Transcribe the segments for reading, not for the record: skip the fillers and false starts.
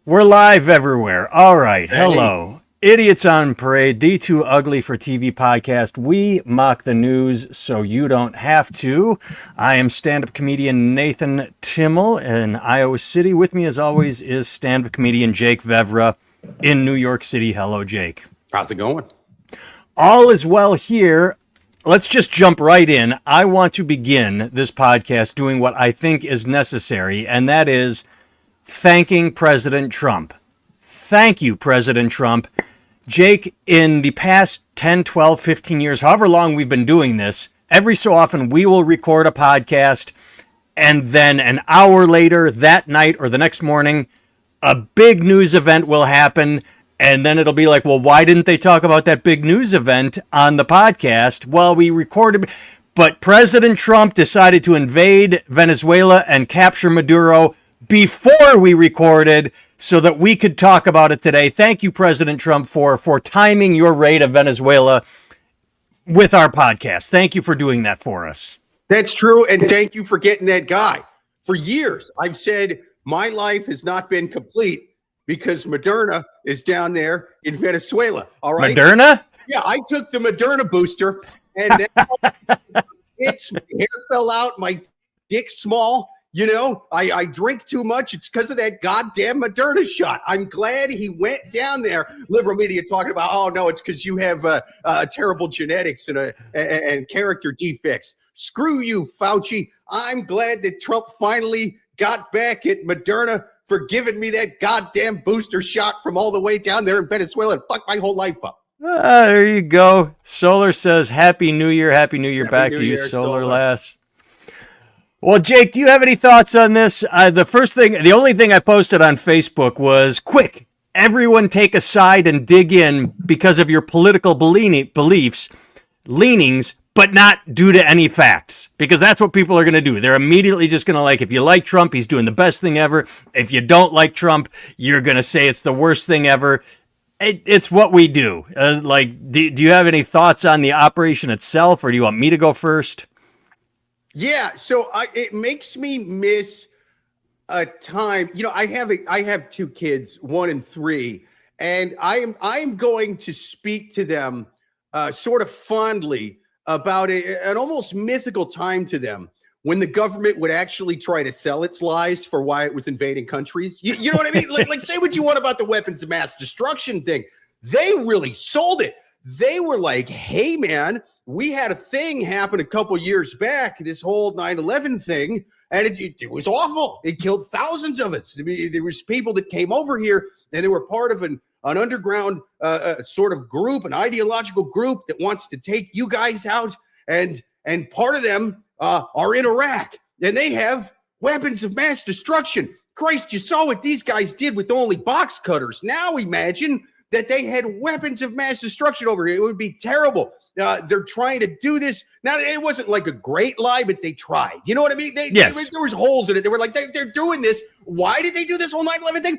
We're live everywhere. All right. Hello. Idiots on Parade, the Too Ugly for TV podcast. We mock the news so you don't have to. I am stand-up comedian Nathan Timmel in Iowa City. With me, as always, is stand-up comedian Jake Vevra in New York City. Hello, Jake. How's it going? All is well here. Let's just jump right in. I want to begin this podcast doing what I think is necessary, and that is thanking President Trump. Thank you, President Trump. Jake, in the past 10, 12, 15 years, however long we've been doing this, every so often we will record a podcast, and then an hour later, that night or the next morning, a big news event will happen, and then it'll be like, well, why didn't they talk about that big news event on the podcast? Well, we recorded, but President Trump decided to invade Venezuela and capture Maduro before we recorded so that we could talk about it today. Thank you, President Trump, for timing your raid of Venezuela with our podcast. Thank you for doing that for us. That's true, and thank you for getting that guy. For years, I've said my life has not been complete because Moderna is down there in Venezuela. All right, Moderna? Yeah, I took the Moderna booster, and then its hair fell out, my dick's small. You know, I drink too much. It's because of that goddamn Moderna shot. I'm glad he went down there. Liberal media talking about, oh, no, it's because you have terrible genetics and character defects. Screw you, Fauci. I'm glad that Trump finally got back at Moderna for giving me that goddamn booster shot from all the way down there in Venezuela and fucked my whole life up. There you go. Solar says, Happy New Year. Happy New Year. Back to you, Solar Lass. Well, Jake, do you have any thoughts on this? The only thing I posted on Facebook was, quick, everyone take a side and dig in because of your political leanings, but not due to any facts, because that's what people are going to do. They're immediately just going to if you like Trump, he's doing the best thing ever. If you don't like Trump, you're going to say it's the worst thing ever. It's what we do. Do you have any thoughts on the operation itself, or do you want me to go first? Yeah, so it makes me miss a time. You know, I have two kids, 1 and 3, and I'm going to speak to them sort of fondly about an almost mythical time to them when the government would actually try to sell its lies for why it was invading countries. You know what I mean? Like say what you want about the weapons of mass destruction thing. They really sold it. They were like, hey, man, we had a thing happen a couple years back, this whole 9/11 thing, and it was awful. It killed thousands of us. I mean, there was people that came over here, and they were part of an underground sort of group, an ideological group that wants to take you guys out, and part of them are in Iraq, and they have weapons of mass destruction. Christ, you saw what these guys did with only box cutters. Now imagine that they had weapons of mass destruction over here. It would be terrible. They're trying to do this. Now, it wasn't like a great lie, but they tried. You know what I mean? Yes. There was holes in it. They were like, they're doing this. Why did they do this whole 9/11 thing?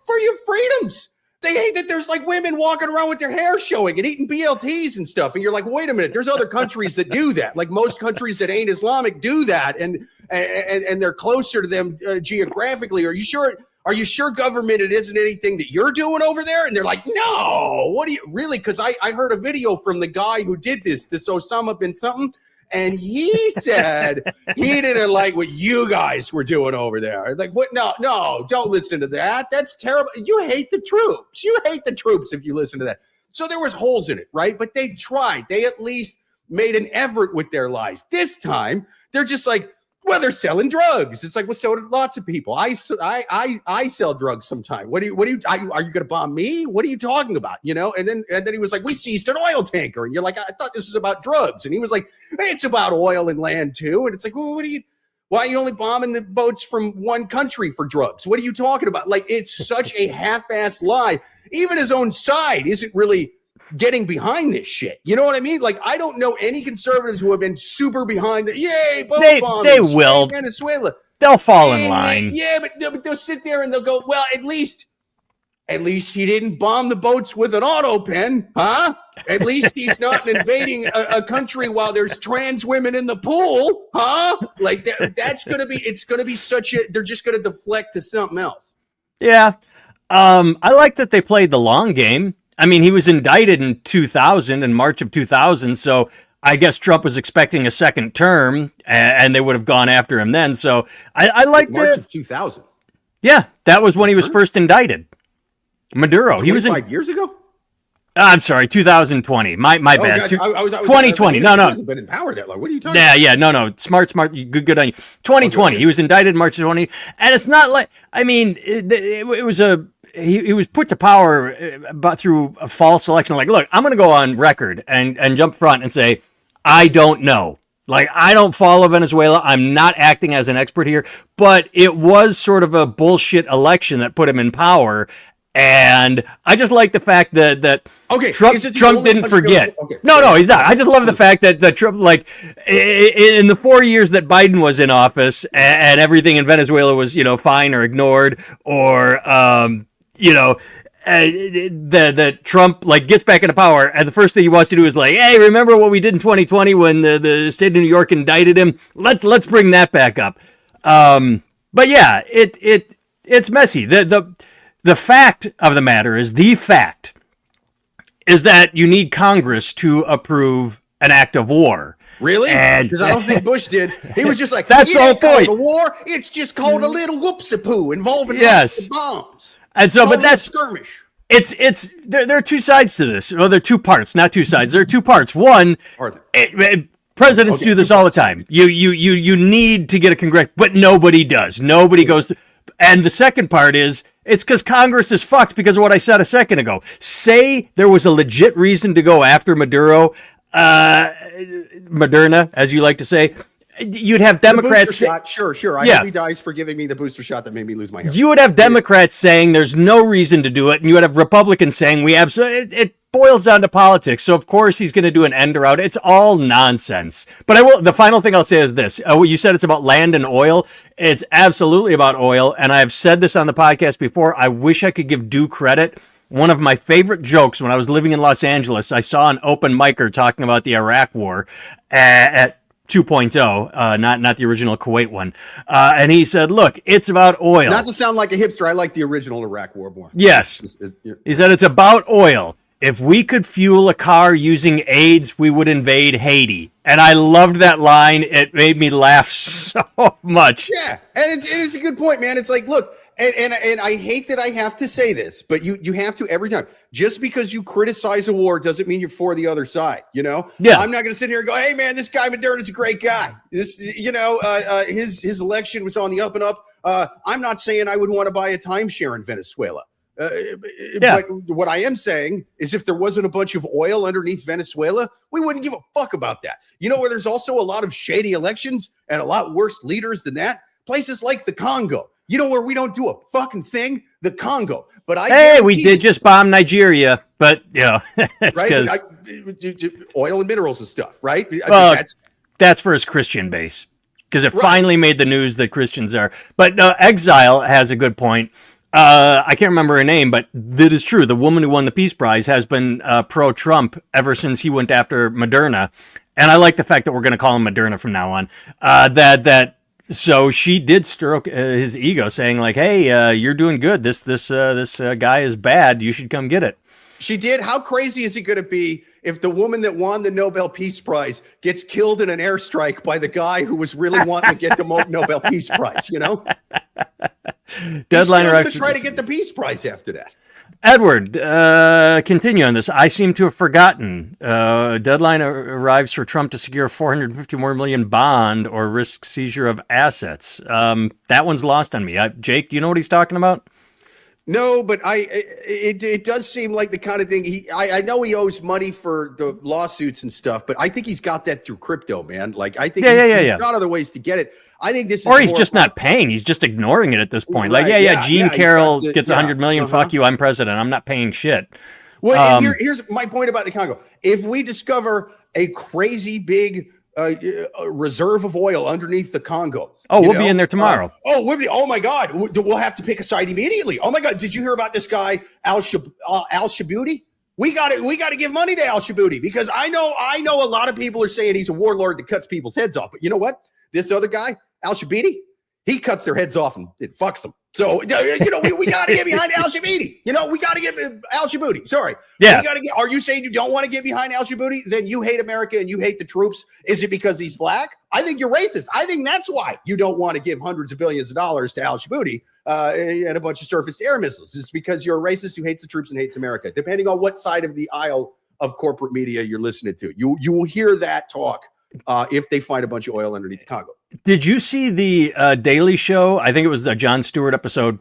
For your freedoms. They hate that there's women walking around with their hair showing and eating BLTs and stuff. And you're like, wait a minute, there's other countries that do that. Like most countries that ain't Islamic do that. And they're closer to them geographically. Are you sure, government, it isn't anything that you're doing over there? And they're like, no, what do you really? Because I heard a video from the guy who did this Osama bin something. And he said he didn't like what you guys were doing over there. Like, what? No, don't listen to that. That's terrible. You hate the troops. You hate the troops if you listen to that. So there was holes in it, right? But they tried. They at least made an effort with their lies. This time, they're just like, well, they're selling drugs. It's like, well, so do lots of people. I sell drugs sometimes. Are you going to bomb me? What are you talking about? You know? And then he was like, we seized an oil tanker. And you're like, I thought this was about drugs. And he was like, hey, it's about oil and land too. And it's like, well, why are you only bombing the boats from one country for drugs? What are you talking about? Like, it's such a half-assed lie. Even his own side isn't really getting behind this shit. You know what I mean? Like, I don't know any conservatives who have been super behind the bombs. They will. Venezuela. They'll fall in line. Yeah, but they'll sit there and they'll go, well, at least he didn't bomb the boats with an auto pen, huh? At least he's not invading a country while there's trans women in the pool, huh? Like it's going to be such they're just going to deflect to something else. Yeah. I like that they played the long game. I mean, he was indicted in 2000, in March of 2000. So I guess Trump was expecting a second term and they would have gone after him then. So I like March that. of 2000. Yeah. That was when he was first indicted. Maduro. He was in 5 years ago. I'm sorry, 2020. My bad. God, I was 2020. No. He hasn't been in power that long. What are you talking Yeah, about? yeah, no. Smart. Good on you. 2020. Okay. He was indicted March 20, and it's not like I mean, it was he was put to power but through a false election. Like, look, I'm going to go on record and jump front and say I don't know. Like, I don't follow Venezuela. I'm not acting as an expert here, but it was sort of a bullshit election that put him in power. And I just like the fact that Okay, Trump didn't forget. Okay. No, he's not. I just love the fact that Trump, like, in the 4 years that Biden was in office and everything in Venezuela was, fine or ignored or, that Trump like gets back into power and the first thing he wants to do is like, hey, remember what we did in 2020 when the state of New York indicted him? Let's bring that back up. But yeah, it's messy. The fact of the matter is that you need Congress to approve an act of war. Really? Because I don't think Bush did. He was just like, that's the whole point. The war, it's just called a little whoopsie-poo involving bombs. And so, but that's skirmish. There are two sides to this. Well, there are two parts, not two sides. There are two parts. One, presidents do this all the time. You need to get a congress, but nobody does. Nobody goes to. And the second part is it's because Congress is fucked because of what I said a second ago. Say there was a legit reason to go after Maduro, Moderna, as you like to say. You'd have Democrats. Sure. I hope he dies for giving me the booster shot that made me lose my hair. You would have Democrats saying there's no reason to do it, and you would have Republicans saying we absolutely. It boils down to politics. So of course he's going to do an end around. It's all nonsense. But the final thing I'll say is this: you said it's about land and oil. It's absolutely about oil, and I've said this on the podcast before. I wish I could give due credit. One of my favorite jokes when I was living in Los Angeles, I saw an open micer talking about the Iraq War at 2.0, not the original Kuwait one. And he said, look, it's about oil. Not to sound like a hipster, I like the original Iraq War more. Yes. He said it's about oil. If we could fuel a car using AIDS, we would invade Haiti. And I loved that line. It made me laugh so much. Yeah, and it's a good point, man. It's like, look, and I hate that I have to say this, but you have to every time. Just because you criticize a war doesn't mean you're for the other side, Yeah. I'm not going to sit here and go, hey, man, this guy Maduro is a great guy. This, his election was on the up and up. I'm not saying I would want to buy a timeshare in Venezuela. But what I am saying is if there wasn't a bunch of oil underneath Venezuela, we wouldn't give a fuck about that. You know where there's also a lot of shady elections and a lot worse leaders than that? Places like the Congo. You know where we don't do a fucking thing? The Congo. But we did just bomb Nigeria, but that's because oil and minerals and stuff, right? That's for his Christian base because it finally made the news that Christians are. But Exile has a good point. I can't remember her name, but that is true. The woman who won the Peace Prize has been pro-Trump ever since he went after Moderna. And I like the fact that we're going to call him Moderna from now on. So she did stroke his ego saying like, hey, you're doing good. This guy is bad. You should come get it. She did. How crazy is it going to be if the woman that won the Nobel Peace Prize gets killed in an airstrike by the guy who was really wanting to get the Nobel Peace Prize, Deadline arrives to try to get the Peace Prize after that. Edward, continue on this. I seem to have forgotten. Deadline arrives for Trump to secure $450 million bond or risk seizure of assets. That one's lost on me. Jake, do you know what he's talking about? No, but it does seem like the kind of thing I know he owes money for the lawsuits and stuff, but I think he's got that through crypto, man. Like I think he's got other ways to get it. I think this is or he's just not paying. He's just ignoring it at this point. Right, like, Gene Carroll gets $100 million. Fuck you. I'm president. I'm not paying shit. Well, here's my point about the Congo. If we discover a crazy big reserve of oil underneath the Congo. We'll be in there tomorrow. Oh my God. We'll have to pick a side immediately. Oh my God. Did you hear about this guy, Al-Shabuti? We got to give money to Al-Shabuti because I know a lot of people are saying he's a warlord that cuts people's heads off. But you know what? This other guy, Al-Shabuti, he cuts their heads off and it fucks them. So, we got to get behind al-Shabaty. We got to get al-Shabaty. Sorry. Yeah. Are you saying you don't want to get behind al-Shabaty? Then you hate America and you hate the troops. Is it because he's black? I think you're racist. I think that's why you don't want to give hundreds of billions of dollars to al-Shabaty and a bunch of surface air missiles. It's because you're a racist who hates the troops and hates America, depending on what side of the aisle of corporate media you're listening to. You will hear that talk if they find a bunch of oil underneath the Congo. Did you see the Daily Show? I think it was a Jon Stewart episode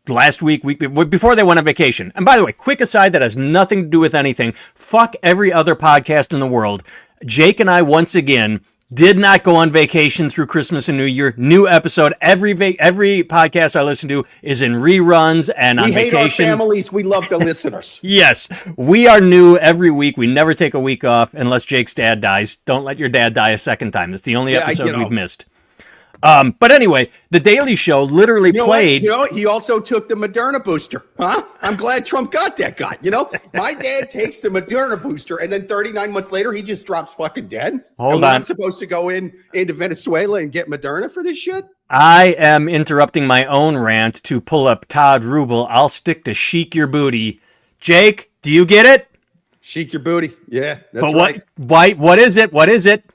last week before they went on vacation. And by the way, quick aside that has nothing to do with anything. Fuck every other podcast in the world. Jake and I, once again, did not go on vacation through Christmas and New Year. New episode. Every podcast I listen to is in reruns and on vacation. We hate our families. We love the listeners. Yes. We are new every week. We never take a week off unless Jake's dad dies. Don't let your dad die a second time. That's the only episode we've missed. But anyway, the Daily Show literally played. He also took the Moderna booster. Huh? I'm glad Trump got that guy. My dad takes the Moderna booster, and then 39 months later, he just drops fucking dead. Hold on. We're not supposed to go into Venezuela and get Moderna for this shit? I am interrupting my own rant to pull up Todd Rubel. I'll stick to Sheik Your Booty. Jake, do you get it? Sheik Your Booty. Yeah, that's but right. What is it? What is it?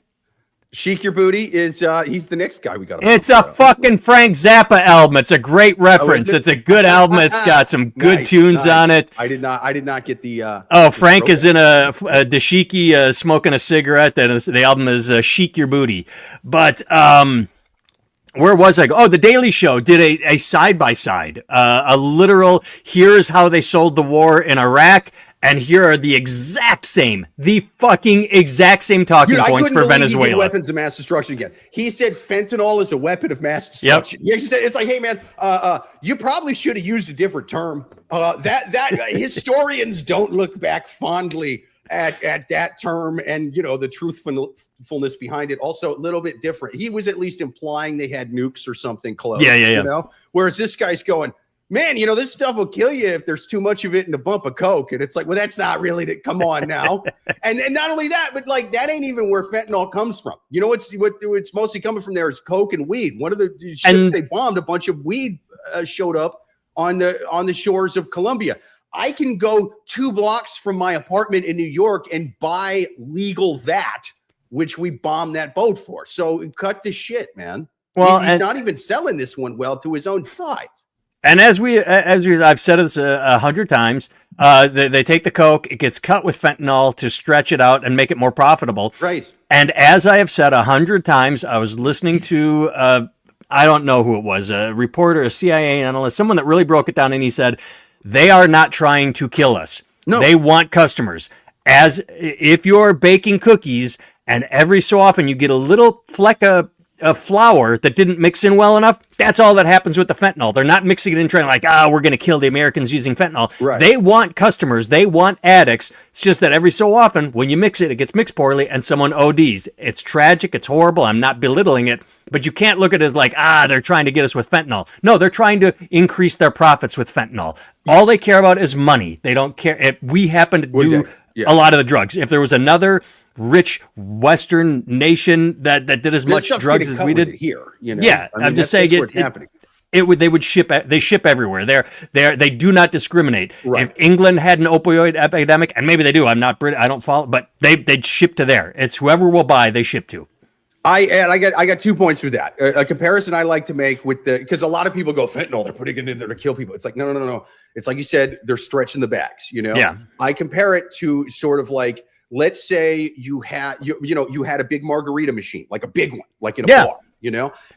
Sheik Your Booty is he's the next guy we got. It's a fucking Frank Zappa album. It's a great reference. It's a good album. It's got some good tunes on it. I did not get the. Frank is in a dashiki smoking a cigarette. That the album is Sheik Your Booty. But where was I? The Daily Show did a side by side, a literal. Here's how they sold the war in Iraq. And here are the fucking exact same talking points for Venezuela. He did weapons of mass destruction again. He said fentanyl is a weapon of mass destruction. Yep. He said, it's like, hey man, you probably should have used a different term. That historians don't look back fondly at that term and the truthfulness behind it. Also a little bit different. He was at least implying they had nukes or something close. Yeah. Whereas this guy's going, man, this stuff will kill you if there's too much of it in a bump of coke. And it's like, well, that's not really come on now. and not only that, but like that ain't even where fentanyl comes from. What's mostly coming from there is coke and weed. One of the ships they bombed, a bunch of weed showed up on the shores of Colombia. I can go 2 blocks from my apartment in New York and buy legal that, which we bombed that boat for. So cut the shit, man. Well, he's not even selling this one well to his own sides. And as I've said this 100 times, they take the coke, it gets cut with fentanyl to stretch it out and make it more profitable. Right. And as I have said 100 times, I was listening to I don't know who it was, a reporter, a CIA analyst, someone that really broke it down, and he said they are not trying to kill us. No, they want customers. As if you're baking cookies, and every so often you get a little fleck of flour that didn't mix in well enough, that's all that happens with the fentanyl. They're not mixing it in trying we're going to kill the Americans using fentanyl. Right. They want customers. They want addicts. It's just that every so often when you mix it, it gets mixed poorly and someone ODs. It's tragic. It's horrible. I'm not belittling it, but you can't look at it as like, they're trying to get us with fentanyl. No, they're trying to increase their profits with fentanyl. All they care about is money. They don't care if we happen to do a lot of the drugs. If there was another rich Western nation that did as much drugs as we did here, I'm just saying it's happening. They ship everywhere. They do not discriminate. Right. If England had an opioid epidemic, and maybe they do, I'm not British, I don't follow, but they'd ship to there. It's whoever will buy, they ship to. I got 2 points with that. A comparison I like to make because a lot of people go fentanyl, they're putting it in there to kill people. It's like, no. It's like you said, they're stretching the bags, Yeah. I compare it to sort of like, let's say you had a big margarita machine, like a big one, like in a bar,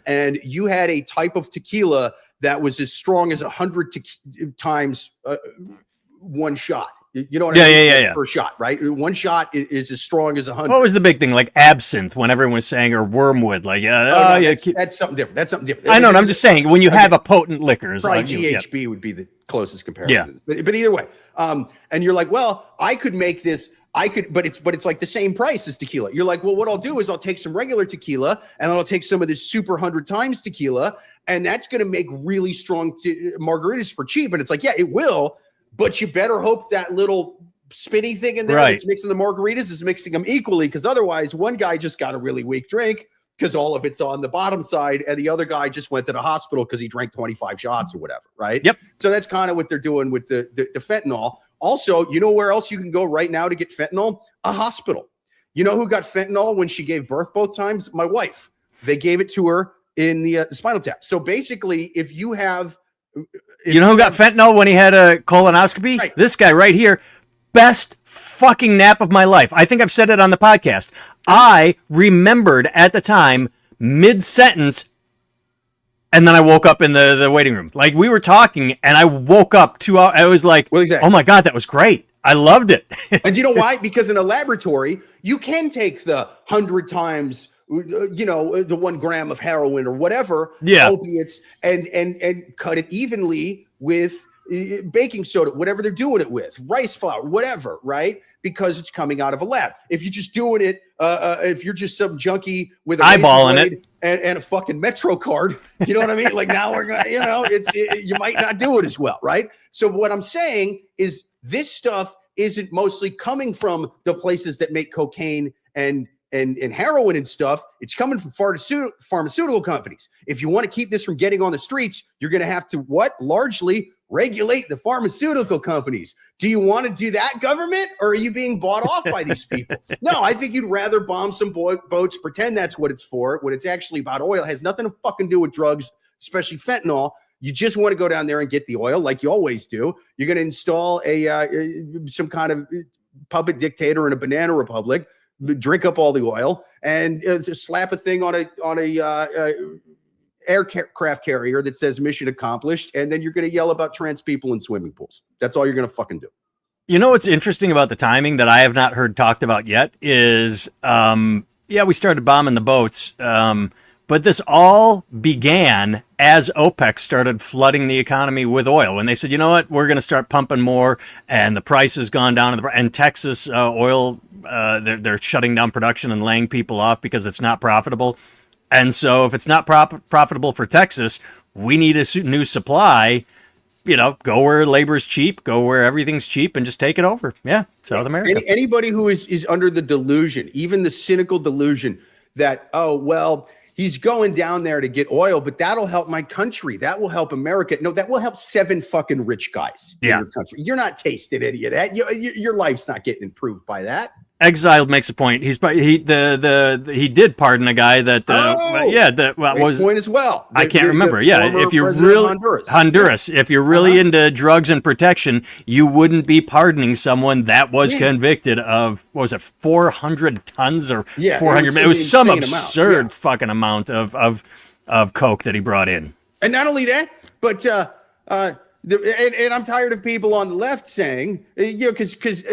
and you had a type of tequila that was as strong as 100 times one shot. You know what I mean? Yeah. Per shot, right? One shot is as strong as 100. What was the big thing? Like absinthe when everyone was saying, or wormwood? Like, that's something different. I know. I'm just saying when you have a potent liquor, probably GHB would be the closest comparison. Yeah. But either way, and you're like, well, I could make this. But it's like the same price as tequila. You're like, well, what I'll do is I'll take some regular tequila and I'll take some of this super 100 times tequila, and that's going to make really strong margaritas for cheap. And it's like, yeah, it will, but you better hope that little spinny thing in there that's mixing the margaritas is mixing them equally, because otherwise one guy just got a really weak drink because all of it's on the bottom side, and the other guy just went to the hospital because he drank 25 shots or whatever, right? Yep. So that's kind of what they're doing with the fentanyl. Also, you know where else you can go right now to get fentanyl? A hospital. You know who got fentanyl when she gave birth both times? My wife. They gave it to her in the spinal tap. So basically, if you have... You know who got fentanyl when he had a colonoscopy? Right. This guy right here. Best fucking nap of my life. I think I've said it on the podcast. I remembered at the time, mid-sentence, and then I woke up in the waiting room. Like, we were talking, and I woke up 2 hours. I was like, Well, exactly. oh my God, that was great. I loved it. And you know why? Because in a laboratory, you can take the 100 times, the 1 gram of heroin or whatever, opiates, and cut it evenly with baking soda, whatever they're doing it with, rice flour, whatever, right? Because it's coming out of a lab. If you're just doing it, if you're just some junkie with a eyeballing it and a fucking Metro card, you know what I mean? Like, now we're gonna, you might not do it as well, right? So what I'm saying is this stuff isn't mostly coming from the places that make cocaine and heroin and stuff. It's coming from pharmaceutical companies. If you want to keep this from getting on the streets, you're going to have to largely regulate the pharmaceutical companies. Do you want to do that, government, or are you being bought off by these people? No, I think you'd rather bomb some boats, pretend that's what it's for, when it's actually about oil. It has nothing to fucking do with drugs, especially fentanyl. You just want to go down there and get the oil like you always do. You're going to install some kind of puppet dictator in a banana republic, drink up all the oil, and just slap a thing on a aircraft carrier that says mission accomplished, and then you're going to yell about trans people in swimming pools. That's all you're going to fucking do. You know what's interesting about the timing that I have not heard talked about yet is, we started bombing the boats, but this all began as OPEC started flooding the economy with oil. When they said, you know what, we're going to start pumping more, and the price has gone down. And Texas oil, they're shutting down production and laying people off because it's not profitable. And so if it's not profitable for Texas, we need a new supply. Go where labor's cheap, go where everything's cheap, and just take it over. Yeah, South America. Anybody who is under the delusion, even the cynical delusion that, he's going down there to get oil, but that'll help my country. That will help America. No, that will help 7 fucking rich guys in your country. You're not tasting any of that. Your life's not getting improved by that. Exiled makes a point. He did pardon a guy that was point as well. I can't remember. If you're really Honduras, if you're really into drugs and protection, you wouldn't be pardoning someone that was convicted of, what was it, 400 tons or 400? It was some absurd fucking amount of coke that he brought in. And not only that, but and I'm tired of people on the left saying, because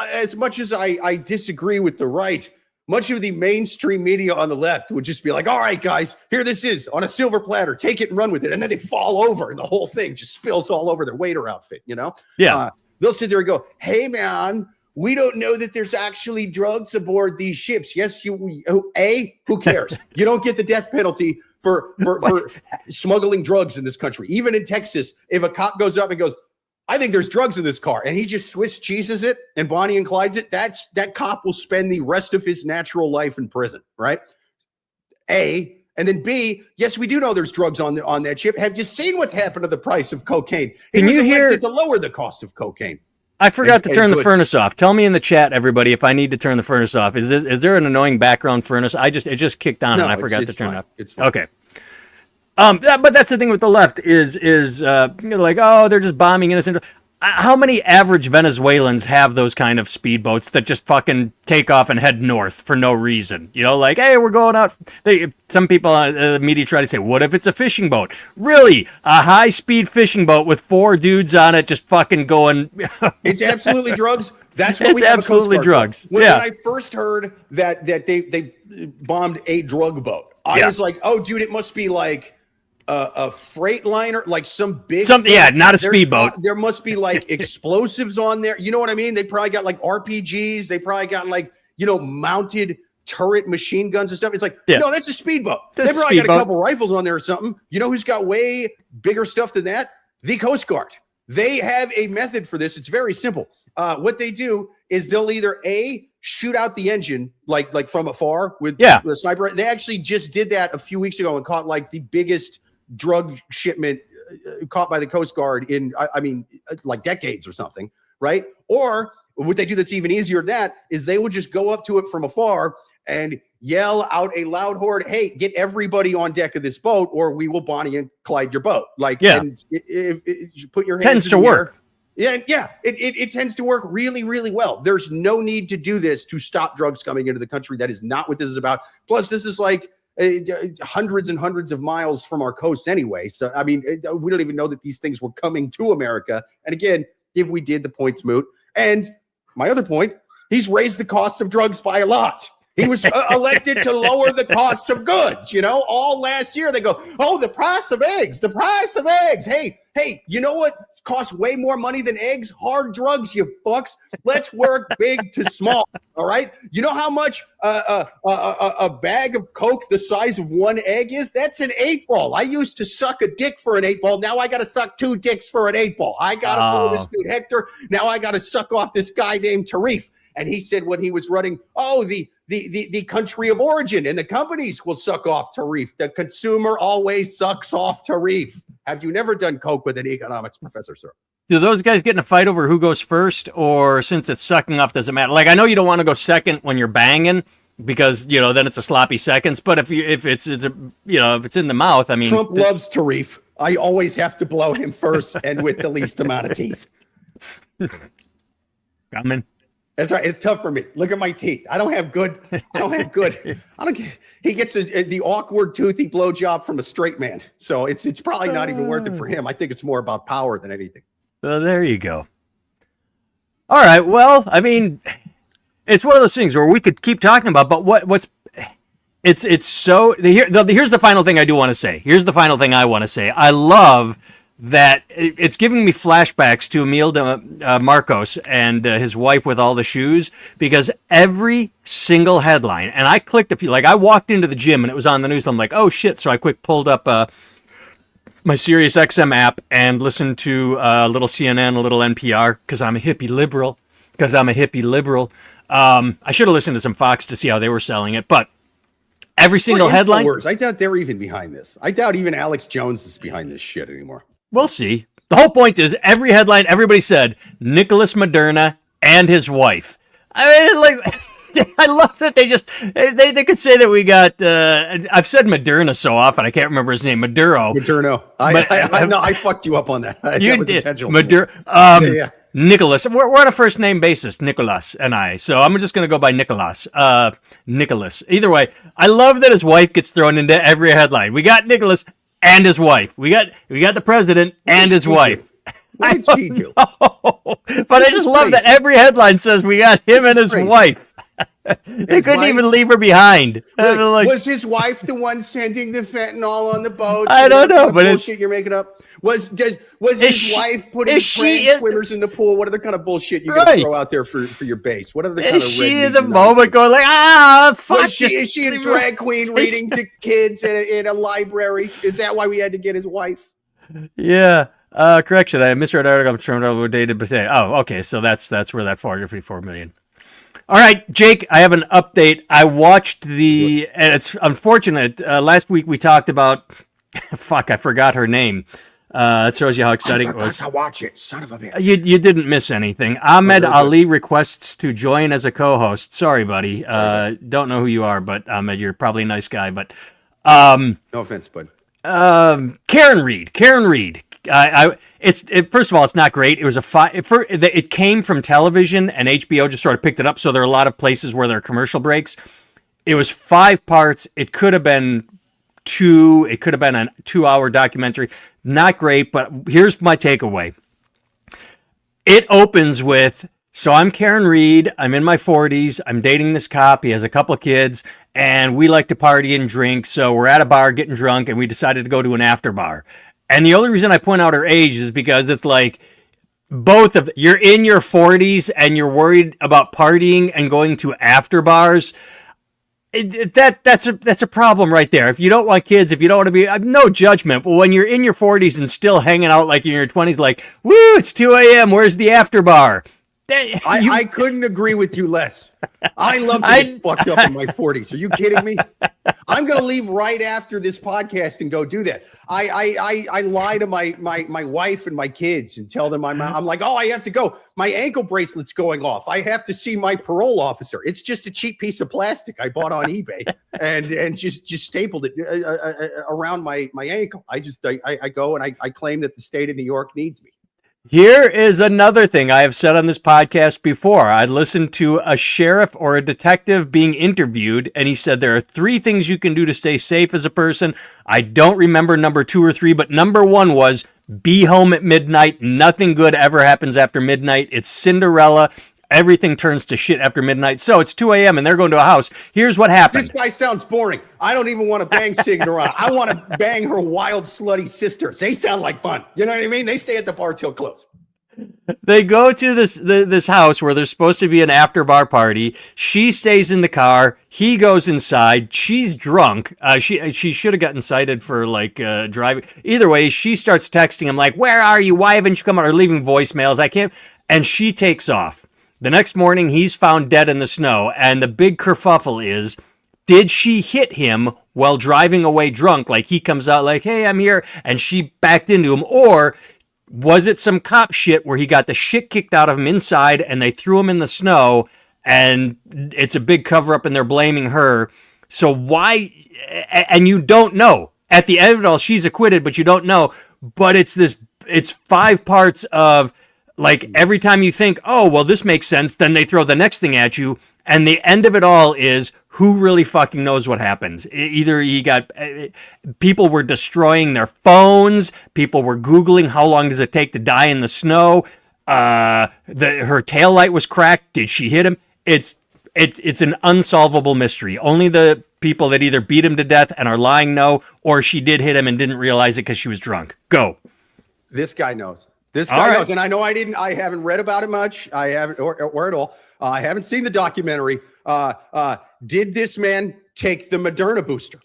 as much as I disagree with the right, much of the mainstream media on the left would just be like, all right, guys, here this is on a silver platter, take it and run with it. And then they fall over and the whole thing just spills all over their waiter outfit, Yeah. They'll sit there and go, hey, man, we don't know that there's actually drugs aboard these ships. Yes, who cares? You don't get the death penalty for smuggling drugs in this country. Even in Texas, if a cop goes up and goes, I think there's drugs in this car, and he just Swiss cheeses it and Bonnie and Clydes it, that cop will spend the rest of his natural life in prison, right? A. And then B, yes, we do know there's drugs on that ship. Have you seen what's happened to the price of cocaine? He was elected to lower the cost of cocaine. I forgot to turn the furnace off. Tell me in the chat, everybody, if I need to turn the furnace off. Is there an annoying background furnace? It just kicked on and I forgot to turn it off. It's fine. Okay. But that's the thing with the left is like, oh, they're just bombing innocent. How many average Venezuelans have those kind of speedboats that just fucking take off and head north for no reason? Like, hey, we're going out. Some people on the media try to say, what if it's a fishing boat? Really? A high-speed fishing boat with 4 dudes on it just fucking going... It's absolutely drugs. That's what it's we have absolutely drugs. When I first heard that they bombed a drug boat, I was like, oh, dude, it must be like... a freight liner, like some big not a speedboat. There must be like explosives on there. You know what I mean? They probably got like RPGs. They probably got like, mounted turret machine guns and stuff. It's like, no, that's a speedboat. They probably got a couple rifles on there or something. You know who's got way bigger stuff than that? The Coast Guard. They have a method for this. It's very simple. What they do is they'll either shoot out the engine like from afar with the sniper. They actually just did that a few weeks ago and caught like the biggest drug shipment caught by the Coast Guard in, like decades or something, right? Or what they do that's even easier than that is they will just go up to it from afar and yell out a loud horde, hey, get everybody on deck of this boat or we will Bonnie and Clyde your boat. And if you put your hands tends to work. It tends to work really, really well. There's no need to do this to stop drugs coming into the country. That is not what this is about. Plus, this is like hundreds and hundreds of miles from our coast anyway. So, we don't even know that these things were coming to America. And again, if we did, the point's moot. And my other point, he's raised the cost of drugs by a lot. He was elected to lower the costs of goods, all last year. They go, oh, the price of eggs. Hey, you know what costs way more money than eggs? Hard drugs, you fucks. Let's work big to small, all right? You know how much a bag of Coke the size of one egg is? That's an 8-ball. I used to suck a dick for an 8-ball. Now I got to suck 2 dicks for an 8-ball. I got to pull this dude Hector. Now I got to suck off this guy named Tarif. And he said when he was running, the country of origin and the companies will suck off Tarif. The consumer always sucks off Tarif. Have you never done Coke with an economics professor, sir? Do those guys get in a fight over who goes first, or since it's sucking off, does it matter? Like, I know you don't want to go second when you're banging because, then it's a sloppy seconds. But if it's in the mouth, Trump loves Tarif. I always have to blow him first and with the least amount of teeth. Coming. That's right. It's tough for me. Look at my teeth. I don't have good. He gets the awkward toothy blowjob from a straight man. So it's probably not even worth it for him. I think it's more about power than anything. Well, there you go. All right. Well, it's one of those things where we could keep talking about, but here's the final thing I do want to say. Here's the final thing I want to say. I love that it's giving me flashbacks to Emil Marcos and his wife with all the shoes, because every single headline, and I clicked a few, like I walked into the gym and it was on the news. I'm like, oh shit. So I pulled up my Sirius XM app and listened to a little CNN, a little NPR, because I'm a hippie liberal. I should have listened to some Fox to see how they were selling it, but every single headline. I doubt they're even behind this. I doubt even Alex Jones is behind this shit anymore. We'll see. The whole point is every headline, everybody said Nicolás Maduro and his wife. I love that they could say that we got, I've said Moderna so often, I can't remember his name, Maduro. I fucked you up on that. That was did. intentional. Maduro. Nicholas. We're on a first name basis, Nicholas and I. So I'm just going to go by Nicholas. Nicholas. Either way, I love that his wife gets thrown into every headline. We got Nicholas and his wife. We got the president and his wife. What did she do? But I just love that every headline says we got him and his wife. They couldn't even leave her behind. Was his wife the one sending the fentanyl on the boat? I don't know, but it's you're making up. Was his wife putting trans swimmers in the pool? What other kind of bullshit you gonna throw out there for your base? What other kind of is she in the moment going like fuck? Is she a drag queen reading to kids in a library? Is that why we had to get his wife? Yeah. Correction. I misread article. I'm dated, but okay. So that's where that 454 million. All right, Jake, I have an update. I watched and it's unfortunate. Last week we talked about, I forgot her name. It shows you how exciting it was. I watch it, son of a bitch. You didn't miss anything. Ahmed Ali requests to join as a co-host. Sorry, buddy. Don't know who you are, but Ahmed, you're probably a nice guy. But no offense, bud. Karen Reed. First of all, it's not great. It was it came from television, and HBO just sort of picked it up. So there are a lot of places where there are commercial breaks. It was 5 parts. It could have been 2. It could have been a 2-hour documentary. Not great, but here's my takeaway. It opens with, so I'm Karen Reed. I'm in my 40s. I'm dating this cop. He has a couple of kids, and we like to party and drink. So we're at a bar getting drunk, and we decided to go to an after bar. And the only reason I point out her age is because it's like you're in your 40s and you're worried about partying and going to after bars. That's a problem right there. If you don't want kids, if you don't want to be, no judgment, but when you're in your 40s and still hanging out like you're in your 20s, like, woo, it's 2 a.m. Where's the after bar? I couldn't agree with you less. I love to get fucked up in my 40s. Are you kidding me? I'm going to leave right after this podcast and go do that. I lie to my wife and my kids and tell them I'm like, oh, I have to go. My ankle bracelet's going off. I have to see my parole officer. It's just a cheap piece of plastic I bought on eBay and just stapled it around my ankle. I go and I claim that the state of New York needs me. Here is another thing I have said on this podcast before. I listened to a sheriff or a detective being interviewed, and he said there are 3 things you can do to stay safe as a person. I don't remember number 2 or 3, but number 1 was be home at midnight. Nothing good ever happens after midnight. It's Cinderella. Everything turns to shit after midnight. So it's 2 a.m. and they're going to a house. Here's what happened. This guy sounds boring. I don't even want to bang Cinderella. I want to bang her wild, slutty sisters. They sound like fun. You know what I mean? They stay at the bar till close. They go to this house where there's supposed to be an after bar party. She stays in the car. He goes inside. She's drunk. She should have gotten cited for like driving. Either way, she starts texting him like, "Where are you? Why haven't you come out?" Or leaving voicemails. I can't. And she takes off. The next morning, he's found dead in the snow, and the big kerfuffle is, did she hit him while driving away drunk? Like, he comes out like, hey, I'm here, and she backed into him, or was it some cop shit where he got the shit kicked out of him inside, and they threw him in the snow, and it's a big cover-up, and they're blaming her. So why, and you don't know. At the end of it all, she's acquitted, but you don't know. But it's 5 parts of, like, every time you think, oh, well, this makes sense, then they throw the next thing at you. And the end of it all is, who really fucking knows what happens? Either you got, people were destroying their phones. People were Googling, how long does it take to die in the snow? Her taillight was cracked. Did she hit him? It's an unsolvable mystery. Only the people that either beat him to death and are lying know, or she did hit him and didn't realize it because she was drunk. Go. This guy knows. This guy knows, and I know I haven't read about it much. I haven't, or at all. I haven't seen the documentary. Did this man take the Moderna booster?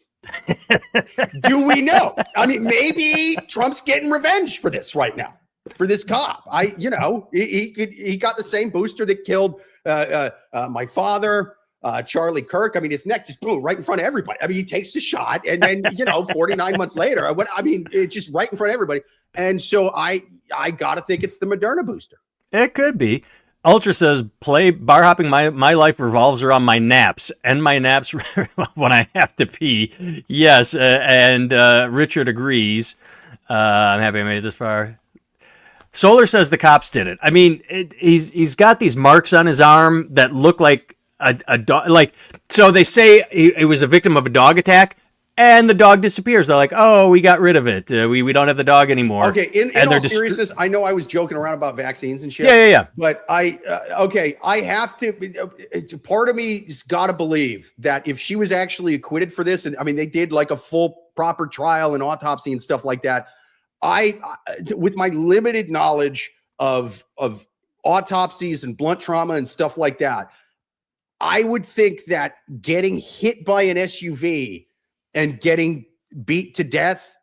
Do we know? I mean, maybe Trump's getting revenge for this right now, for this cop. He got the same booster that killed my father, Charlie Kirk. I mean, his neck just blew right in front of everybody. I mean, he takes the shot, and then 49 months later, it's just right in front of everybody. And so I got to think it's the Moderna booster. It could be. Ultra says, play bar hopping. My life revolves around my naps and my naps when I have to pee. Yes. And Richard agrees. I'm happy I made it this far. Solar says the cops did it. I mean, he's got these marks on his arm that look like a dog. Like, so they say he was a victim of a dog attack. And the dog disappears. They're like, oh, we got rid of it. We don't have the dog anymore. Okay, in all seriousness, I know I was joking around about vaccines and shit. Yeah. But I have to, part of me's got to believe that if she was actually acquitted for this, and I mean, they did like a full proper trial and autopsy and stuff like that. With my limited knowledge of autopsies and blunt trauma and stuff like that, I would think that getting hit by an SUV and getting beat to death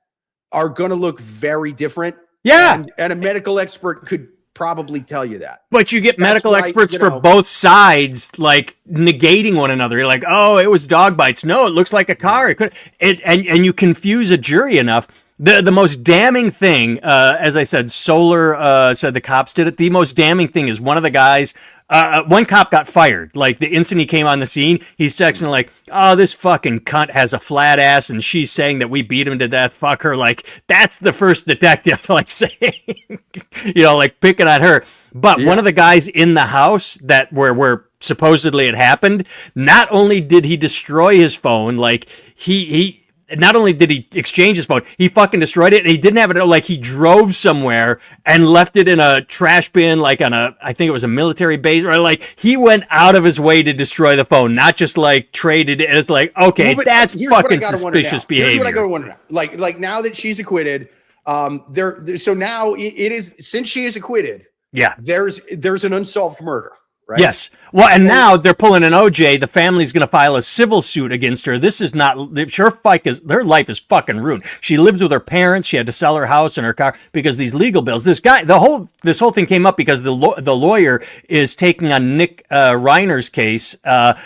are going to look very different. Yeah. And a medical expert could probably tell you that. But you get medical experts for both sides, like negating one another. You're like, oh, it was dog bites. No, it looks like a car. And you confuse a jury enough. The most damning thing, as I said, Solar said the cops did it. The most damning thing is one of the guys, one cop got fired. Like, the instant he came on the scene, he's texting like, oh, this fucking cunt has a flat ass, and she's saying that we beat him to death. Fuck her. Like, that's the first detective, like, saying, like picking on her. But one of the guys in the house that where supposedly it happened, not only did he destroy his phone, like he not only did he exchange his phone, he fucking destroyed it, and he didn't have it. Like, he drove somewhere and left it in a trash bin, like on I think it was a military base, or like he went out of his way to destroy the phone, not just like traded it. It's like, okay, that's fucking suspicious behavior. Here's what I gotta wonder now. Like now that she's acquitted, so now it is, since she is acquitted, yeah, there's an unsolved murder. right? Yes. Well, and now they're pulling an OJ. The family's going to file a civil suit against her. This is not her life is fucking ruined. She lives with her parents. She had to sell her house and her car because these legal bills. This whole thing came up because the lawyer is taking on Nick Reiner's case. And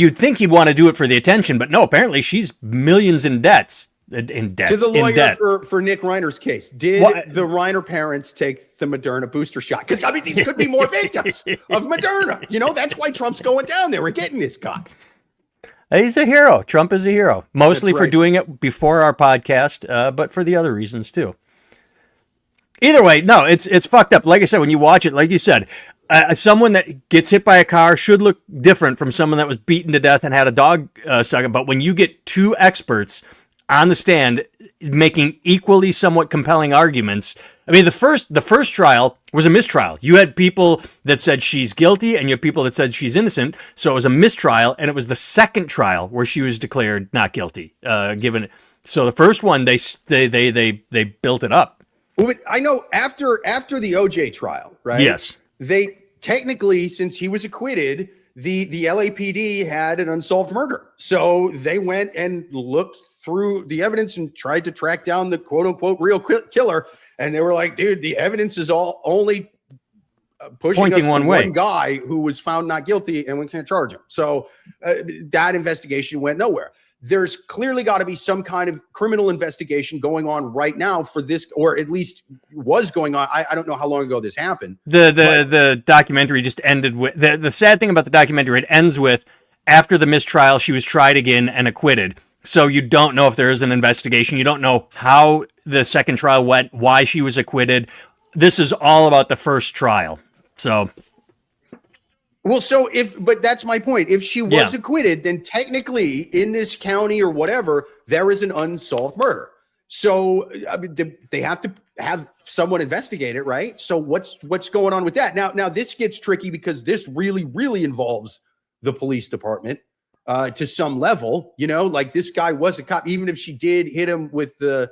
you'd think he'd want to do it for the attention, but no, apparently she's millions in debts. To the lawyer for Nick Reiner's case, did the Reiner parents take the Moderna booster shot? Because I mean, these could be more victims of Moderna. You know, that's why Trump's going down there and getting this guy. He's a hero. Trump is a hero, mostly That's for right. doing it before our podcast, but for the other reasons too. Either way, no, it's fucked up. Like I said, when you watch it, like you said, someone that gets hit by a car should look different from someone that was beaten to death and had a dog stuck in. But when you get two experts on the stand making equally somewhat compelling arguments. I mean, the first trial was a mistrial. You had people that said she's guilty and you had people that said she's innocent. So it was a mistrial, and it was the second trial where she was declared not guilty. So the first one they built it up. Well, but I know after the OJ trial, right? Yes. They technically, since he was acquitted, the LAPD had an unsolved murder. So they went and looked through the evidence and tried to track down the quote unquote real killer. And they were like, dude, the evidence is all only pushing us to one guy who was found not guilty and we can't charge him. So that investigation went nowhere. There's clearly got to be some kind of criminal investigation going on right now for this, or at least was going on. I don't know how long ago this happened. The documentary just ended with the sad thing about the documentary. It ends with after the mistrial, she was tried again and acquitted. So you don't know if there is an investigation. You don't know how the second trial went, why she was acquitted. This is all about the first trial. So. Well, but that's my point. If she was acquitted, then technically in this county or whatever, there is an unsolved murder. So I mean, they have to have someone investigate it, right? So what's going on with that? Now this gets tricky because this really, really involves the police department to some level. You know, like this guy was a cop, even if she did hit him with the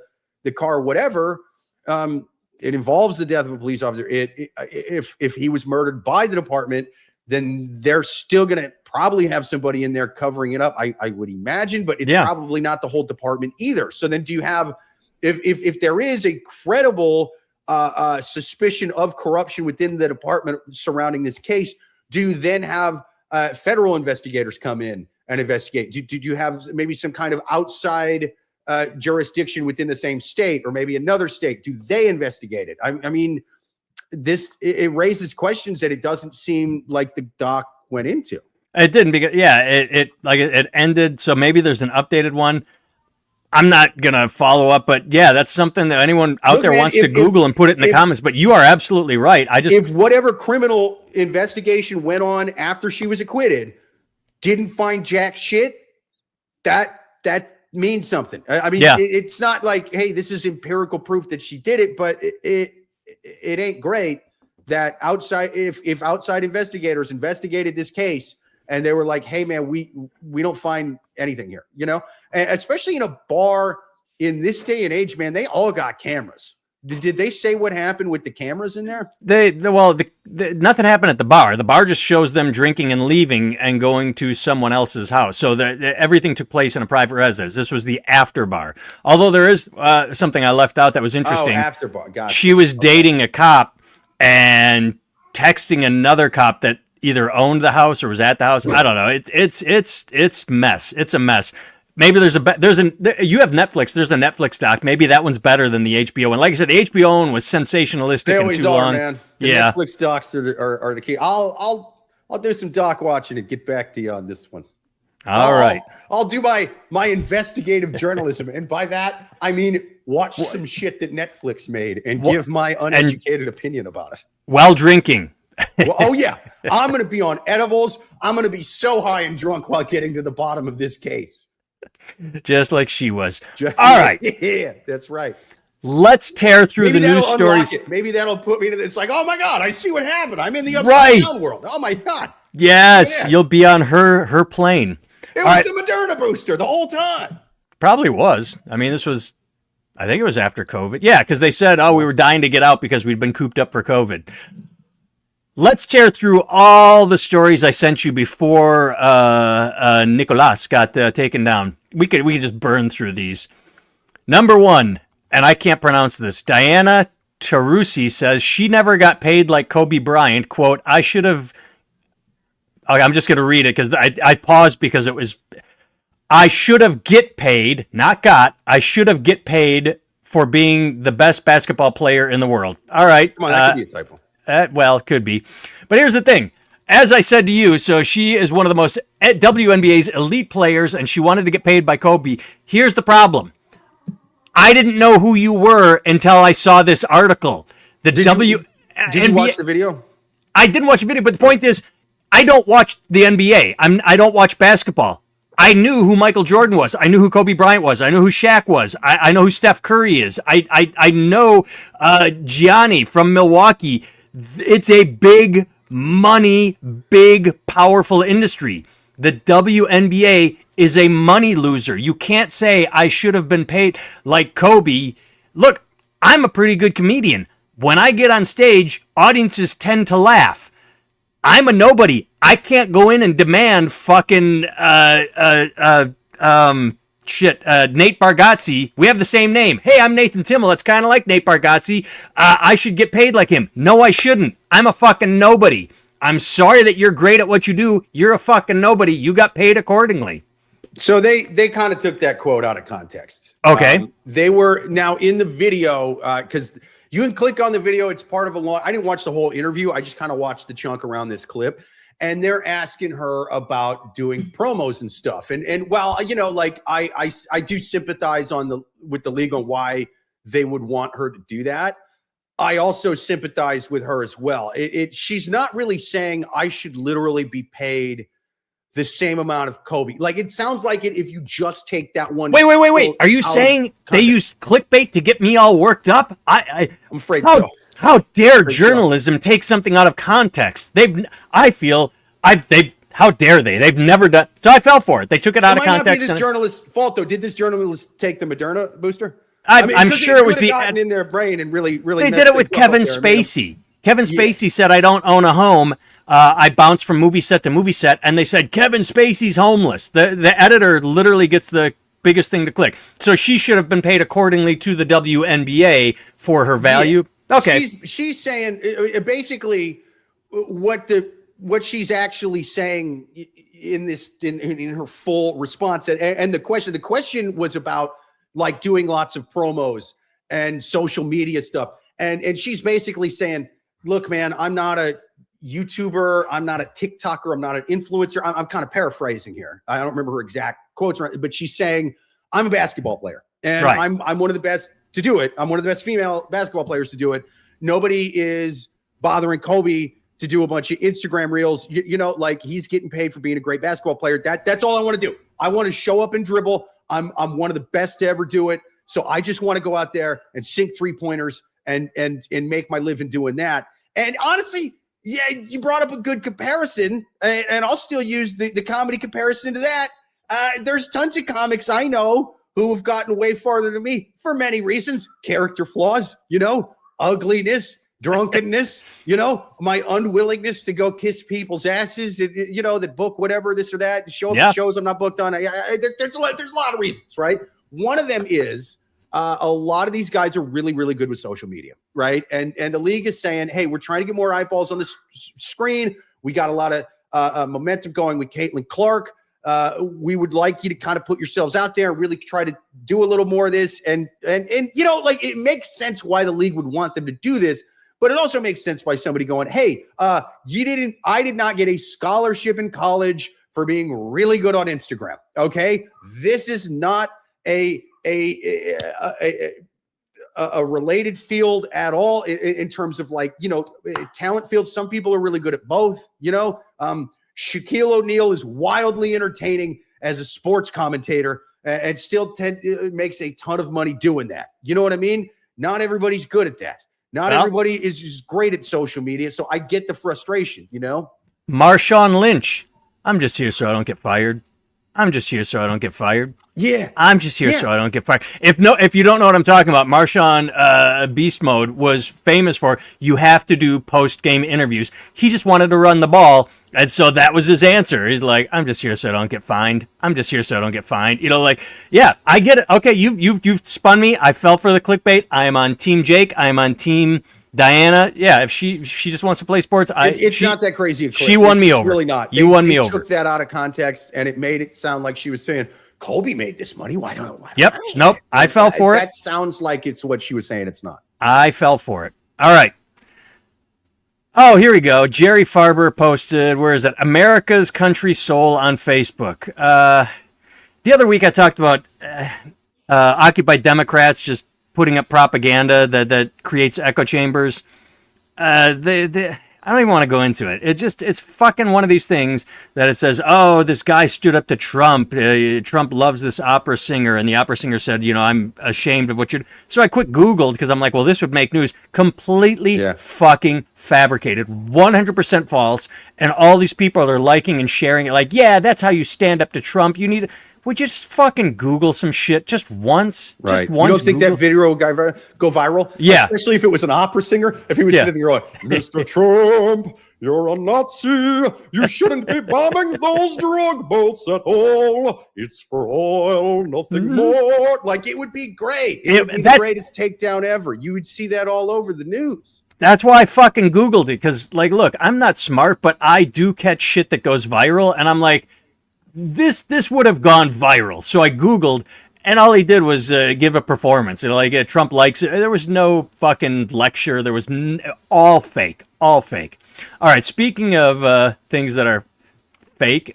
car or whatever. It involves the death of a police officer. If he was murdered by the department, then they're still going to probably have somebody in there covering it up, I would imagine, but it's probably not the whole department either. So then do you have, if there is a credible suspicion of corruption within the department surrounding this case, do you then have federal investigators come in and investigate? Do you have maybe some kind of outside jurisdiction within the same state or maybe another state? Do they investigate it? I mean, it raises questions that it doesn't seem like the doc went into. It didn't because it ended. So maybe there's an updated one. I'm not gonna follow up, but yeah, that's something that anyone out there wants to Google and put it in the comments. But you are absolutely right. If whatever criminal investigation went on after she was acquitted didn't find jack shit, that means something. I mean, it's not like, hey, this is empirical proof that she did it, but it ain't great that if outside investigators investigated this case and they were like, hey man, we don't find anything here, you know, and especially in a bar in this day and age, man, they all got cameras. Did they say what happened with the cameras in there? Nothing happened at the bar. The bar just shows them drinking and leaving and going to someone else's house. So everything took place in a private residence. This was the after bar. Although there is something I left out that was interesting. Oh, after bar. Gotcha. She was dating a cop and texting another cop that either owned the house or was at the house. I don't know. It's mess. It's a mess. Maybe you have Netflix. There's a Netflix doc. Maybe that one's better than the HBO one. Like I said, the HBO one was sensationalistic and too long. Man. The Netflix docs are the key. I'll do some doc watching and get back to you on this one. All right. I'll do my investigative journalism, and by that I mean watch some shit that Netflix made and give my uneducated opinion about it. While drinking. Well, oh yeah, I'm going to be on edibles. I'm going to be so high and drunk while getting to the bottom of this case. Just like she was. All right. Yeah, that's right. Let's tear through the news stories. Maybe that'll put me to it's like, oh my God, I see what happened. I'm in the upside down world. Oh my God. Yes, you'll be on her plane. It was the Moderna booster the whole time. Probably was. I mean, I think it was after COVID. Yeah, because they said, we were dying to get out because we'd been cooped up for COVID. Let's tear through all the stories I sent you before Nicolás got taken down. We could just burn through these. Number one, and I can't pronounce this. Diana Tarusi says she never got paid like Kobe Bryant. Quote, I should have. Okay, I'm just going to read it because I paused because it was. I should have get paid, not got. I should have get paid for being the best basketball player in the world. All right. Come on, that could be a typo. Well, it could be. But here's the thing. As I said to you, so she is one of the most WNBA's elite players, and she wanted to get paid by Kobe. Here's the problem. I didn't know who you were until I saw this article. Did you watch the video? I didn't watch the video, but the point is, I don't watch the NBA. I don't watch basketball. I knew who Michael Jordan was. I knew who Kobe Bryant was. I know who Shaq was. I know who Steph Curry is. I know Gianni from Milwaukee. It's a big money, big, powerful industry. The WNBA is a money loser. You can't say I should have been paid like Kobe. Look, I'm a pretty good comedian. When I get on stage, audiences tend to laugh. I'm a nobody. I can't go in and demand fucking Nate Bargatze. We have the same name. Hey, I'm Nathan Timmel. That's kind of like Nate Bargatze. I should get paid like him. No, I shouldn't. I'm a fucking nobody. I'm sorry that you're great at what you do. You're a fucking nobody. You got paid accordingly. So they kind of took that quote out of context. Okay. They were now in the video because you can click on the video. It's part of a long. I didn't watch the whole interview. I just kind of watched the chunk around this clip. And they're asking her about doing promos and stuff. And while, you know, like I do sympathize with the league on why they would want her to do that. I also sympathize with her as well. She's not really saying I should literally be paid the same amount of Kobe. Like, it sounds like it if you just take that one. Wait. Are you saying they used clickbait to get me all worked up? I'm afraid so. How dare journalism take something out of context? How dare they? They've never done. So I fell for it. They took it out of context. Might not be this journalist's fault, though. Did this journalist take the Moderna booster? I'm sure it was gotten in their brain and really. They did it with Kevin Spacey. Kevin Spacey said, "I don't own a home. I bounce from movie set to movie set," and they said Kevin Spacey's homeless. The editor literally gets the biggest thing to click. So she should have been paid accordingly to the WNBA for her value. Yeah. Okay, she's saying basically what she's actually saying in this in her full response, and the question was about like doing lots of promos and social media stuff, and she's basically saying, look, man, I'm not a YouTuber, I'm not a TikToker, I'm not an influencer. I'm kind of paraphrasing here. I don't remember her exact quotes, but she's saying I'm a basketball player and I'm one of the best to do it. I'm one of the best female basketball players to do it. Nobody is bothering Kobe to do a bunch of Instagram reels. You know, like, he's getting paid for being a great basketball player. That's all I want to do. I want to show up and dribble. I'm one of the best to ever do it. So I just want to go out there and sink 3-pointers and make my living doing that. And honestly, yeah, you brought up a good comparison, and I'll still use the comedy comparison to that. There's tons of comics I know who have gotten way farther than me for many reasons. Character flaws, you know, ugliness, drunkenness, you know, my unwillingness to go kiss people's asses, you know, that book whatever, this or that, show up at shows I'm not booked on. There's a lot of reasons, right? One of them is a lot of these guys are really, really good with social media, right? And the league is saying, hey, we're trying to get more eyeballs on the screen. We got a lot of momentum going with Caitlin Clark. We would like you to kind of put yourselves out there and really try to do a little more of this. And you know, like, it makes sense why the league would want them to do this, but it also makes sense why somebody going, hey, I did not get a scholarship in college for being really good on Instagram. Okay. This is not a related field at all in terms of, like, you know, talent field. Some people are really good at both, you know. Shaquille O'Neal is wildly entertaining as a sports commentator and still makes a ton of money doing that. You know what I mean? Not everybody's good at that. Not everybody is just great at social media. So I get the frustration, you know? Marshawn Lynch. I'm just here so I don't get fired. I'm just here so I don't get fired. Yeah. I'm just here so I don't get fired. If you don't know what I'm talking about, Marshawn Beast Mode was famous for you have to do post-game interviews. He just wanted to run the ball, and so that was his answer. He's like, I'm just here so I don't get fined. I'm just here so I don't get fined. Yeah, I get it. Okay, you've spun me. I fell for the clickbait. I am on Team Jake. I am on Team Diana. Yeah, if she just wants to play sports, it's not that crazy. She won me over. Really not. You won me over. They took that out of context, and it made it sound like she was saying, Kobe made this money. Why don't I? Yep. Nope. I fell for it. That sounds like it's what she was saying. It's not. I fell for it. All right. Oh, here we go. Jerry Farber posted, where is it? America's Country Soul on Facebook. The other week I talked about Occupy Democrats just putting up propaganda that creates echo chambers. I don't even want to go into it. It's fucking one of these things that it says, oh, this guy stood up to Trump. Trump loves this opera singer. And the opera singer said, I'm ashamed of what you're. So I quick Googled because I'm like, well, this would make news. Completely fucking fabricated. 100% false. And all these people are liking and sharing it. Like, yeah, that's how you stand up to Trump. Would you just fucking Google some shit just once? Right. Just once. You don't think that video will go viral? Yeah. Especially if it was an opera singer. If he was sitting there like, Mr. Trump, you're a Nazi. You shouldn't be bombing those drug boats at all. It's for oil, nothing more. Like, it would be great. It would be the greatest takedown ever. You would see that all over the news. That's why I fucking Googled it. Because, look, I'm not smart, but I do catch shit that goes viral. And I'm like, this would have gone viral. So I Googled, and all he did was give a performance. Trump likes it. There was no fucking lecture. There was all fake. All fake. All right, speaking of things that are fake.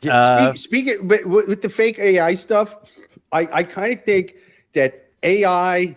Speaking, but with the fake AI stuff, I kind of think that AI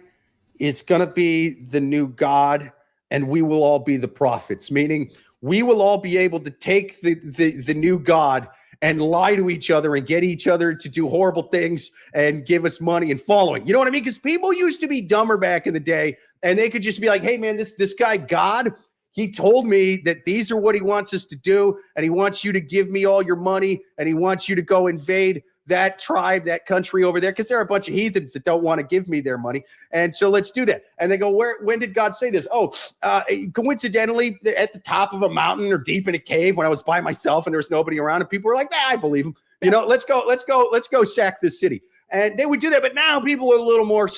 is going to be the new God, and we will all be the prophets, meaning we will all be able to take the new God and lie to each other and get each other to do horrible things and give us money and following. You know what I mean? Because people used to be dumber back in the day, and they could just be like, hey, man, this guy, God, he told me that these are what he wants us to do, and he wants you to give me all your money, and he wants you to go invade that tribe, that country over there, because there are a bunch of heathens that don't want to give me their money. And so let's do that. And they go, when did God say this? Oh, coincidentally, at the top of a mountain or deep in a cave when I was by myself and there was nobody around, and people were like, I believe him. Let's go sack this city. And they would do that. But now people are a little more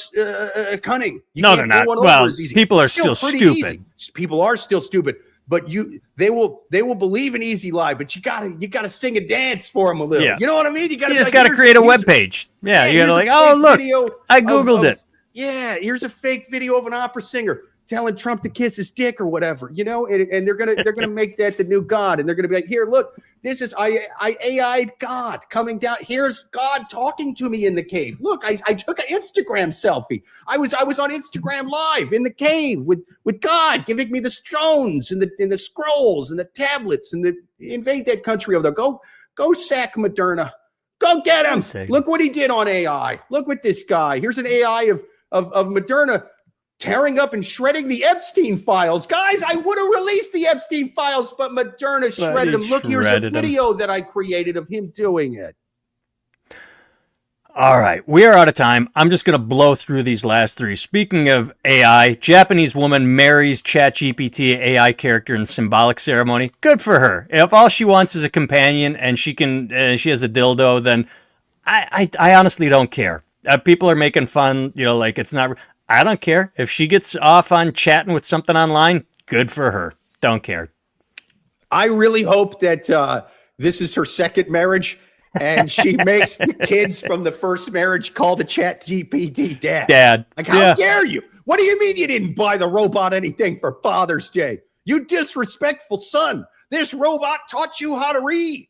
cunning. No, they're not. Well, people are still stupid. People are still stupid. But they will believe an easy lie, but you gotta sing and dance for them a little. Yeah. You know what I mean? You just gotta create a web page. Yeah, you gotta look, I Googled it. Yeah, here's a fake video of an opera singer telling Trump to kiss his dick or whatever, and they're gonna make that the new God, and they're gonna be like, here, look, this is I AI'd God coming down. Here's God talking to me in the cave. Look, I took an Instagram selfie. I was on Instagram Live in the cave with God giving me the stones and the scrolls and the tablets and the invade that country over there. Go sack Moderna. Go get him. Look what he did on AI. Look what this guy. Here's an AI of Moderna tearing up and shredding the Epstein files. Guys, I would have released the Epstein files, but Moderna shredded them. Look, here's a video that I created of him doing it. All right, we are out of time. I'm just going to blow through these last three. Speaking of AI, Japanese woman marries ChatGPT AI character in symbolic ceremony. Good for her. If all she wants is a companion and she has a dildo, then I honestly don't care. People are making fun, it's not. I don't care. If she gets off on chatting with something online, good for her. Don't care. I really hope that this is her second marriage and she makes the kids from the first marriage call the ChatGPT dad. Like, how dare you? What do you mean you didn't buy the robot anything for Father's Day? You disrespectful son. This robot taught you how to read.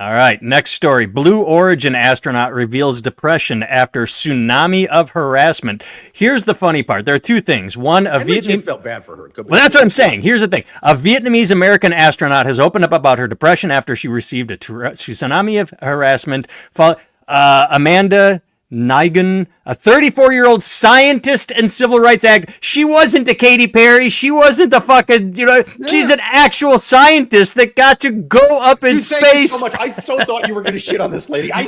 All right, next story. Blue Origin astronaut reveals depression after tsunami of harassment. Here's the funny part. There are two things. One, I felt bad for her. Well, that's what I'm saying. Here's the thing. A Vietnamese-American astronaut has opened up about her depression after she received a tsunami of harassment. Amanda Nigan, a 34-year-old scientist and civil rights activist. She wasn't a Katy Perry. She wasn't the fucking, she's an actual scientist that got to go up in Dude, thank you space. so much. I so thought you were going to shit on this lady. I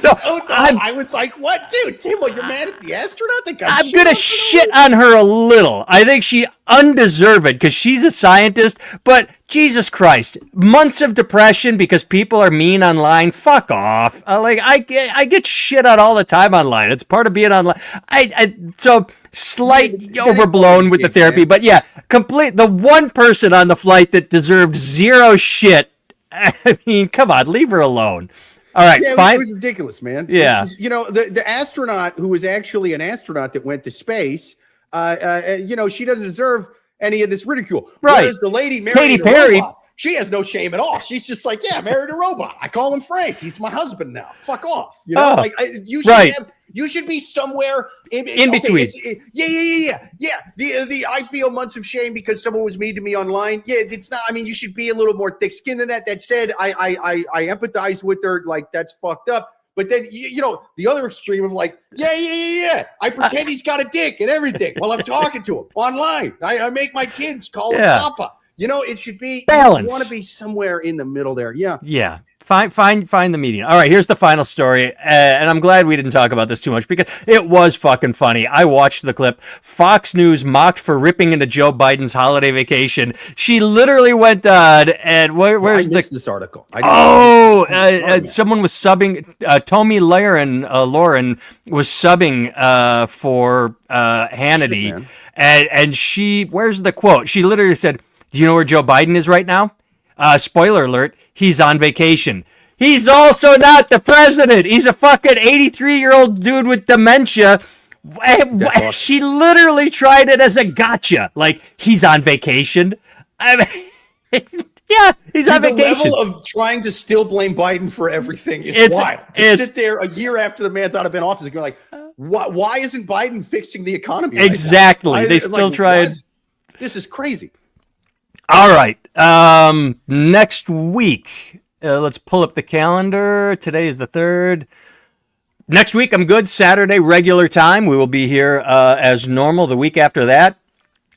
was like, what, dude? Timo, you're mad at the astronaut that got I'm going to shit on her a little. I think she undeserved because she's a scientist, but Jesus Christ, months of depression because people are mean online. Fuck off. I get shit on all the time online. It's part of being online. So slight overblown with the therapy, but yeah, the one person on the flight that deserved zero shit. I mean, come on, leave her alone. All right, it was ridiculous, man. Yeah, the astronaut who was actually an astronaut that went to space. She doesn't deserve any of this ridicule. Right. Whereas the lady Katy Perry, she has no shame at all. She's just like, yeah, married a robot. I call him Frank. He's my husband now. Fuck off. You should be somewhere in between. I feel months of shame because someone was mean to me online. Yeah, it's not. I mean, you should be a little more thick-skinned than that. That said, I empathize with her. Like, that's fucked up. But then, the other extreme of like, I pretend he's got a dick and everything while I'm talking to him online. I make my kids call him Papa. It should be balance. You want to be somewhere in the middle there. Yeah. Yeah. Find the median. All right, here's the final story, and I'm glad we didn't talk about this too much because it was fucking funny. I watched the clip. Fox News mocked for ripping into Joe Biden's holiday vacation. She literally went on, and where's this article? Someone was subbing. Tommy Lauren was subbing for Hannity, Shit, and she. Where's the quote? She literally said, "Do you know where Joe Biden is right now?" Spoiler alert, he's on vacation. He's also not the president. He's a fucking 83-year-old dude with dementia. She literally tried it as a gotcha. Like, he's on vacation. I mean, yeah, he's on vacation. The level of trying to still blame Biden for everything is wild. To sit there a year after the man's out of office and go like, why isn't Biden fixing the economy? Exactly. They still tried. This is crazy. All right. Next week, let's pull up the calendar. Today is the 3rd. Next week, I'm good. Saturday, regular time. We will be here as normal. The week after that,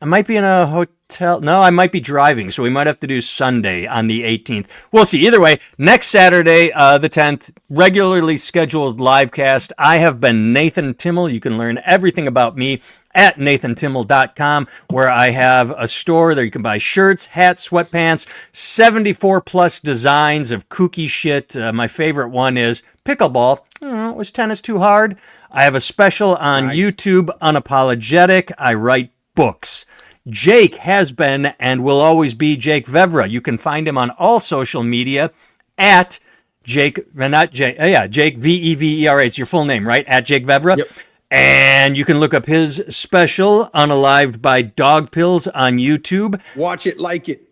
I might be in a hotel. No, I might be driving, so we might have to do Sunday on the 18th. We'll see. Either way, next Saturday, the 10th, regularly scheduled live cast. I have been Nathan Timmel. You can learn everything about me at nathantimmel.com, where I have a store there you can buy shirts, hats, sweatpants, 74 plus designs of kooky shit. My favorite one is pickleball. Was tennis too hard? I have a special on YouTube, Unapologetic. I write books. Jake has been and will always be Jake Vevra. You can find him on all social media at Jake Vevera. It's your full name, right? At Jake Vevra. Yep. And you can look up his special, Unalived by Dog Pills, on YouTube. Watch it, like it,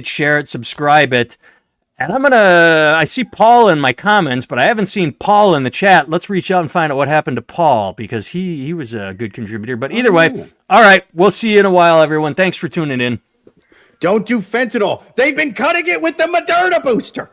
share it, subscribe it. And I see Paul in my comments, but I haven't seen Paul in the chat. Let's reach out and find out what happened to Paul, because he was a good contributor. But either way, all right, we'll see you in a while, everyone. Thanks for tuning in. Don't do fentanyl. They've been cutting it with the Moderna booster.